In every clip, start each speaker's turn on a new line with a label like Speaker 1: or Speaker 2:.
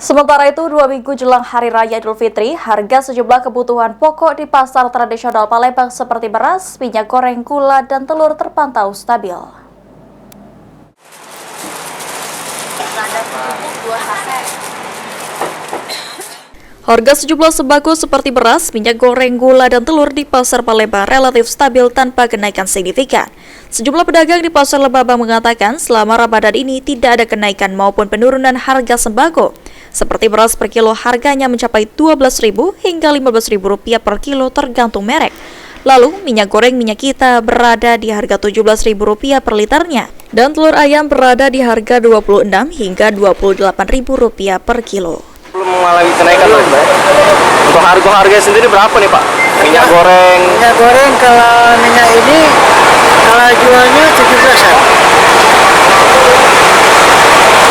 Speaker 1: Sementara itu, 2 minggu jelang Hari Raya Idul Fitri, harga sejumlah kebutuhan pokok di pasar tradisional Palembang seperti beras, minyak goreng, gula, dan telur terpantau stabil. Harga sejumlah sembako seperti beras, minyak goreng, gula, dan telur di pasar Palembang relatif stabil tanpa kenaikan signifikan. Sejumlah pedagang di pasar Lebaba mengatakan selama Ramadan ini tidak ada kenaikan maupun penurunan harga sembako. Seperti beras per kilo harganya mencapai Rp12.000 hingga Rp15.000 per kilo tergantung merek. Lalu minyak goreng minyak kita berada di harga Rp17.000 per liternya. Dan telur ayam berada di harga Rp26 hingga Rp28.000 per kilo.
Speaker 2: Belum mengalami kenaikan Mas, Mbak. Untuk harga sendiri berapa nih Pak? Minyak goreng?
Speaker 3: Minyak goreng kalau minyak ini kalau jualnya 17-an.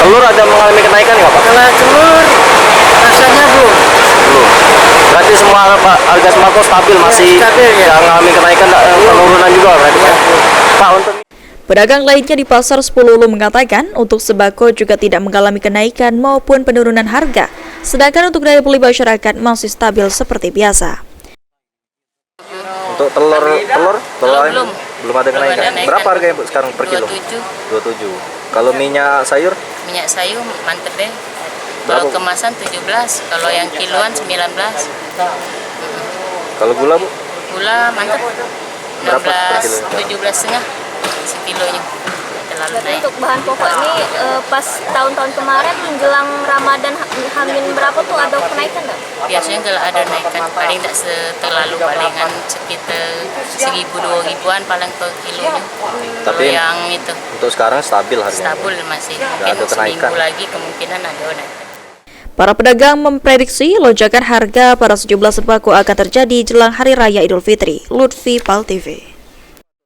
Speaker 2: Telur ada mengalami kenaikan nggak Pak?
Speaker 3: Kalau telur rasanya belum.
Speaker 2: Berarti semua harga sembako stabil, masih
Speaker 3: stabil, ya.
Speaker 2: Nggak mengalami kenaikan, penurunan juga berarti Pak? Pak, untuk
Speaker 1: Pedagang lainnya di Pasar Sepuluh mengatakan untuk sembako juga tidak mengalami kenaikan maupun penurunan harga, sedangkan untuk daya beli masyarakat masih stabil seperti biasa.
Speaker 2: untuk telur belum ada kenaikan. Berapa harganya Bu sekarang per kilo?
Speaker 4: 27.
Speaker 2: 27. Kalau minyak sayur?
Speaker 4: Minyak sayur mantep deh. Kalau kemasan 17, kalau yang kiloan 19.
Speaker 2: Kalau gula Bu?
Speaker 4: Gula mantep.
Speaker 2: Berapa per kilo?
Speaker 4: 17,5 sekilonya. Terlalu naik.
Speaker 5: Untuk bahan pokok ini pas tahun-tahun kemarin menjelang Ramadan Hamin berapa tuh ada kenaikan nggak?
Speaker 4: Biasanya kalau ada naikkan paling tidak terlalu, palingan sekitar 1.000-2.000-an paling per kilonya.
Speaker 2: Tapi
Speaker 4: kalau yang itu
Speaker 2: untuk sekarang stabil harganya?
Speaker 4: stabil masih.
Speaker 2: Nggak ada
Speaker 4: Mungkin
Speaker 2: kenaikan.
Speaker 4: seminggu lagi kemungkinan ada naik.
Speaker 1: Para pedagang memprediksi lonjakan harga pada sejumlah sembako akan terjadi jelang Hari Raya Idul Fitri. Lutfi, PAL TV.